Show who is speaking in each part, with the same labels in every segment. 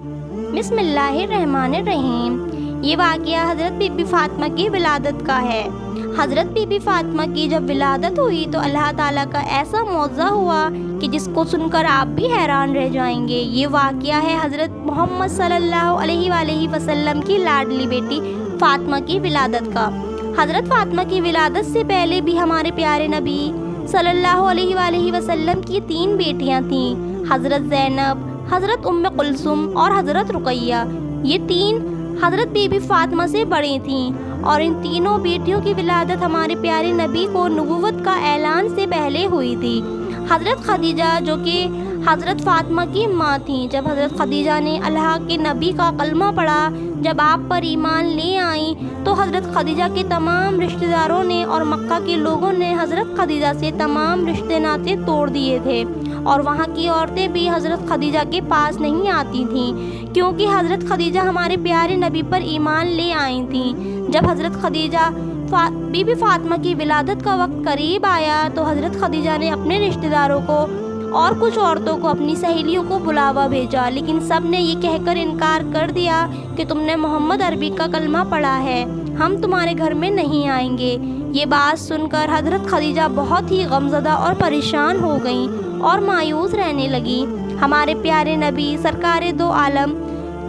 Speaker 1: बिस्मिल्लाहिर्रहमानिर्रहीम। ये वाक़या हज़रत बीबी फ़ातिमा की विलादत का है। हज़रत बीबी फ़ातिमा की जब विलादत हुई तो अल्लाह ताला का ऐसा मौज़ा हुआ कि जिसको सुनकर आप भी हैरान रह जाएंगे। ये वाक़या है हज़रत मोहम्मद सल्लल्लाहु अलैहि वसल्लम की लाडली बेटी फ़ातिमा की विलादत का। हज़रत फ़ातिमा की विलादत से पहले भी हमारे प्यारे नबी सल्लल्लाहु अलैहि वसल्लम की 3 बेटियां थीं, हज़रत ज़ैनब, हज़रत उम्मे कुलसुम और हज़रत रुक़ैया। ये 3 हज़रत बीबी फ़ातिमा से बड़ी थीं और इन तीनों बेटियों की विलादत हमारे प्यारे नबी को नबूवत का ऐलान से पहले हुई थी। हज़रत खदीजा जो कि हज़रत फ़ातिमा की माँ थीं, जब हज़रत खदीजा ने अल्लाह के नबी का कलमा पढ़ा, जब आप पर ईमान ले आईं, तो हज़रत खदीजा के तमाम रिश्तेदारों ने और मक्का के लोगों ने हज़रत खदीजा से तमाम रिश्ते नाते तोड़ दिए थे और वहाँ की औरतें भी हज़रत खदीजा के पास नहीं आती थीं, क्योंकि हज़रत खदीजा हमारे प्यारे नबी पर ईमान ले आई थीं। जब हज़रत खदीजा बीबी फ़ातिमा की विलादत का वक्त करीब आया तो हज़रत खदीजा ने अपने रिश्तेदारों को और कुछ औरतों को, अपनी सहेलियों को बुलावा भेजा, लेकिन सब ने ये कहकर इनकार कर दिया कि तुमने मोहम्मद अरबी का कलमा पढ़ा है, हम तुम्हारे घर में नहीं आएंगे। ये बात सुनकर हज़रत खदीजा बहुत ही गमज़दा और परेशान हो गईं और मायूस रहने लगी। हमारे प्यारे नबी सरकार दो आलम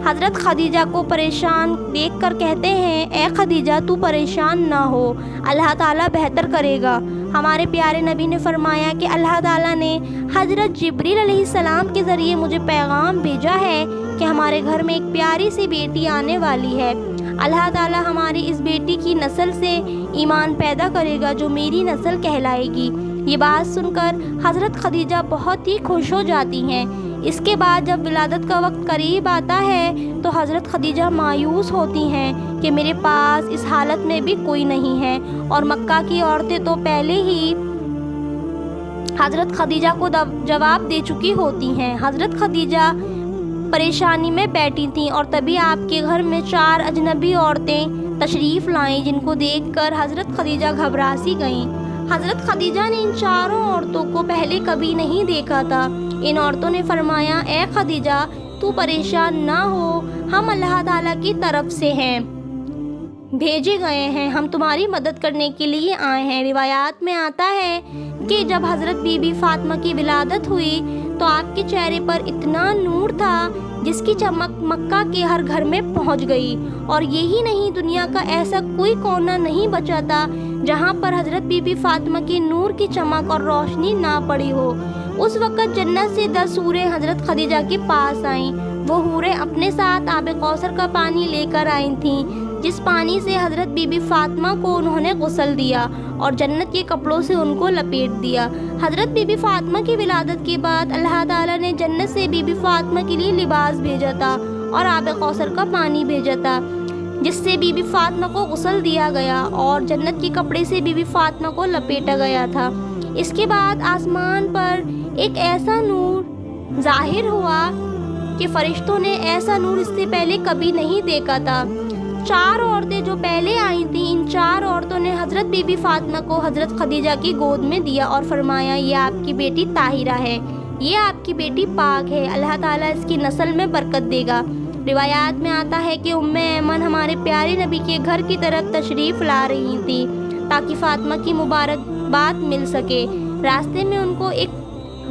Speaker 1: हज़रत खदीजा को परेशान देखकर कहते हैं, ए खदीजा तू परेशान ना हो, अल्लाह ताला बेहतर करेगा। हमारे प्यारे नबी ने फरमाया कि अल्लाह ताला ने हज़रत जिब्रील अलैहिस्सलाम के ज़रिए मुझे पैगाम भेजा है कि हमारे घर में एक प्यारी सी बेटी आने वाली है। अल्लाह ताला हमारी इस बेटी की नस्ल से ईमान पैदा करेगा जो मेरी नस्ल कहलाएगी। ये बात सुनकर हज़रत खदीजा बहुत ही खुश हो जाती हैं। इसके बाद जब विलादत का वक्त करीब आता है तो हज़रत खदीजा मायूस होती हैं कि मेरे पास इस हालत में भी कोई नहीं है, और मक्का की औरतें तो पहले ही हज़रत खदीजा को जवाब दे चुकी होती हैं। हज़रत खदीजा परेशानी में बैठी थीं और तभी आपके घर में 4 अजनबी औरतें तशरीफ़ लाईं, जिनको देखकर हज़रत खदीजा घबरा सी गईं। हज़रत खदीजा ने इन चारों औरतों को पहले कभी नहीं देखा था। इन औरतों ने फरमाया, ए खदीजा तू परेशान ना हो, हम अल्लाह ताला की तरफ से हैं, भेजे गए हैं, हम तुम्हारी मदद करने के लिए आए हैं। रिवायात में आता है कि जब हज़रत बीबी फ़ातिमा की विलादत हुई तो आपके चेहरे पर इतना नूर था जिसकी चमक मक्का के हर घर में पहुंच गई, और यही नहीं, दुनिया का ऐसा कोई कोना नहीं बचा था जहां पर हज़रत बीबी फ़ातिमा की नूर की चमक और रोशनी ना पड़ी हो। उस वक़्त जन्नत से 10 हूरें हज़रत खदीजा के पास आईं। वो हूरें अपने साथ आब कौसर का पानी लेकर आई थीं, जिस पानी से हज़रत बीबी फ़ातिमा को उन्होंने गुस्ल दिया और जन्नत के कपड़ों से उनको लपेट दिया। हज़रत बीबी फ़ातिमा की विलादत के बाद अल्लाह ताला ने जन्नत से बीबी फ़ातिमा के लिए लिबास भेजा था और आब कौसर का पानी भेजा था, जिससे बीबी फ़ातिमा को गुस्ल दिया गया और जन्नत के कपड़े से बीबी फ़ातिमा को लपेटा गया था। इसके बाद आसमान पर एक ऐसा नूर ज़ाहिर हुआ कि फ़रिश्तों ने ऐसा नूर इससे पहले कभी नहीं देखा था। 4 औरतें जो पहले आई थीं, इन 4 औरतों ने हज़रत बीबी फ़ातिमा को हज़रत खदीजा की गोद में दिया और फरमाया, ये आपकी बेटी ताहिरा है, ये आपकी बेटी पाक है, अल्लाह ताला इसकी नस्ल में बरकत देगा। रिवायात में आता है कि उम्मे ऐमन हमारे प्यारे नबी के घर की तरफ तशरीफ़ ला रही थी ताकि फ़ातिमा की मुबारकबाद मिल सके। रास्ते में उनको एक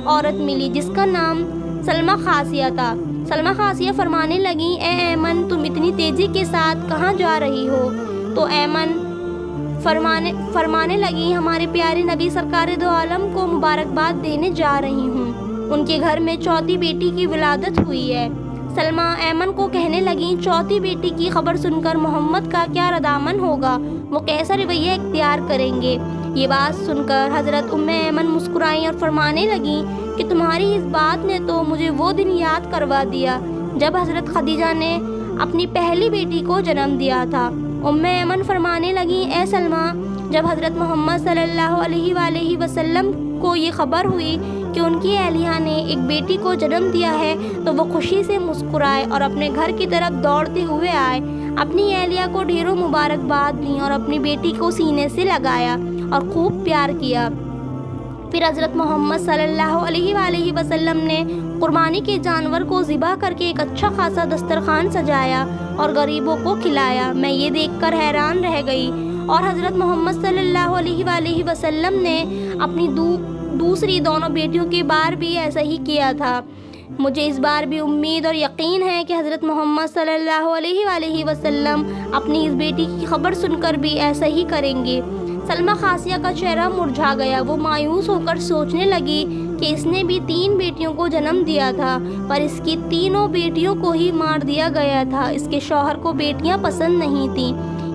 Speaker 1: औरत मिली जिसका नाम सलमा खासिया था। सलमा खासिया फरमाने लगी, ए ऐमन तुम इतनी तेज़ी के साथ कहाँ जा रही हो? तो ऐमन फरमाने लगी, हमारे प्यारे नबी सरकार दो आलम को मुबारकबाद देने जा रही हूँ, उनके घर में चौथी बेटी की विलादत हुई है। सलमा ऐमन को कहने लगी, चौथी बेटी की खबर सुनकर मोहम्मद का क्या रदामन होगा, वो कैसा रवैया इख्तियार करेंगे। ये बात सुनकर हज़रत उम्मे ऐमन मुस्कुराईं और फरमाने लगी कि तुम्हारी इस बात ने तो मुझे वो दिन याद करवा दिया जब हज़रत खदीजा ने अपनी पहली बेटी को जन्म दिया था। उम्मे ऐमन फरमाने लगी, ए सलमा, जब हज़रत मोहम्मद सल्लल्लाहु अलैहि वसल्लम को ये खबर हुई कि उनकी अहलिया ने एक बेटी को जन्म दिया है तो वो खुशी से मुस्कुराए और अपने घर की तरफ दौड़ते हुए आए, अपनी अहलिया को ढेरों मुबारकबाद दी और अपनी बेटी को सीने से लगाया और खूब प्यार किया। फिर हज़रत मोहम्मद सल्लल्लाहु अलैहि वसल्लम ने قربانی کے جانور کو ذبح کر کے ایک اچھا خاصا دسترخوان سجایا اور غریبوں کو کھلایا۔ میں یہ دیکھ کر حیران رہ گئی۔ اور حضرت محمد صلی اللہ علیہ وآلہ وسلم نے اپنی دوسری دونوں بیٹیوں کے بار بھی ایسا ہی کیا تھا۔ مجھے اس بار بھی امید اور یقین ہے کہ حضرت محمد صلی اللہ علیہ وآلہ وسلم اپنی اس بیٹی کی خبر سن کر بھی ایسا ہی کریں گے۔ سلمیٰ خاصیہ کا چہرہ مرجھا گیا۔ وہ مایوس ہو کر سوچنے لگی کہ اس نے بھی 3 بیٹیوں کو جنم دیا تھا، پر اس کی تینوں بیٹیوں کو ہی مار دیا گیا تھا۔ اس کے شوہر کو بیٹیاں پسند نہیں تھیں۔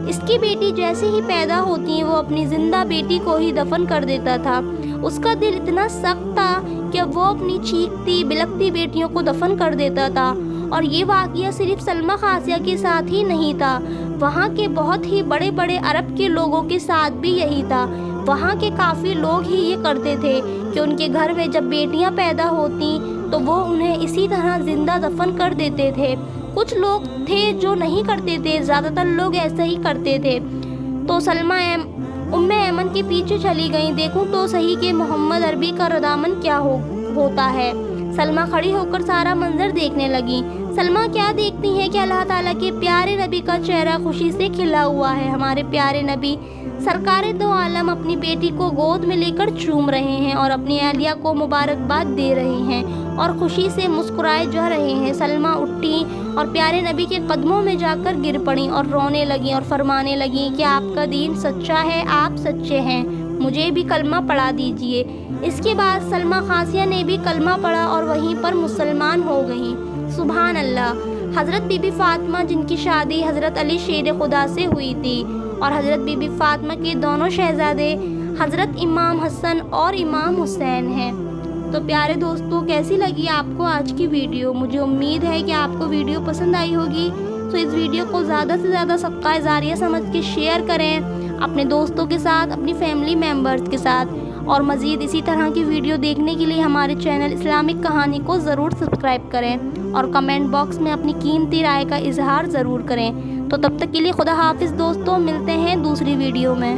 Speaker 1: اس کی بیٹی جیسے ہی پیدا ہوتی وہ اپنی زندہ بیٹی کو ہی دفن کر دیتا تھا۔ اس کا دل اتنا سخت تھا کہ وہ اپنی چیختی بلکتی بیٹیوں کو دفن کر دیتا تھا۔ اور یہ واقعہ صرف سلمیٰ خاصیہ کے ساتھ ہی نہیں تھا، وہاں کے بہت ہی بڑے بڑے عرب کے لوگوں کے ساتھ بھی یہی تھا۔ وہاں کے کافی لوگ ہی یہ کرتے تھے کہ ان کے گھر میں جب بیٹیاں پیدا ہوتی تو وہ انہیں اسی طرح زندہ دفن کر دیتے تھے۔ کچھ لوگ تھے جو نہیں کرتے تھے، زیادہ تر لوگ ایسا ہی کرتے تھے۔ تو سلمیٰ ام ایمن کے پیچھے چلی گئیں۔ دیکھوں تو صحیح کہ محمد عربی کا ردامن کیا ہوتا ہے۔ سلمیٰ کھڑی ہو کر سارا منظر دیکھنے لگی۔ سلمیٰ کیا دیکھتی ہیں کہ اللہ تعالیٰ کے پیارے نبی کا چہرہ خوشی سے کھلا ہوا ہے۔ ہمارے پیارے نبی سرکار دو عالم اپنی بیٹی کو گود میں لے کر چوم رہے ہیں اور اپنی اہلیہ کو مبارکباد دے رہے ہیں اور خوشی سے مسکرائے جا رہے ہیں۔ سلمیٰ اٹھی اور پیارے نبی کے قدموں میں جا کر گر پڑیں اور رونے لگیں اور فرمانے لگیں کہ آپ کا دین سچا ہے، آپ سچے ہیں، مجھے بھی کلمہ پڑھا دیجیے۔ اس کے بعد سلمیٰ خاصیہ نے بھی کلمہ پڑھا اور وہیں پر مسلمان ہو گئیں۔ سبحان اللہ۔ حضرت بی بی فاطمہ جن کی شادی حضرت علی شیر خدا سے ہوئی تھی اور حضرت بی بی فاطمہ کے دونوں شہزادے حضرت امام حسن اور امام حسین ہیں۔ تو پیارے دوستو، کیسی لگی آپ کو آج کی ویڈیو؟ مجھے امید ہے کہ آپ کو ویڈیو پسند آئی ہوگی۔ تو اس ویڈیو کو زیادہ سے زیادہ صدقہ جاریہ سمجھ کے شیئر کریں اپنے دوستوں کے ساتھ، اپنی فیملی ممبرز کے ساتھ، اور مزید اسی طرح کی ویڈیو دیکھنے کے لیے ہمارے چینل اسلامک کہانی کو ضرور سبسکرائب کریں اور کمنٹ باکس میں اپنی قیمتی رائے کا اظہار ضرور کریں۔ تو تب تک کے لیے خدا حافظ دوستوں، ملتے ہیں دوسری ویڈیو میں۔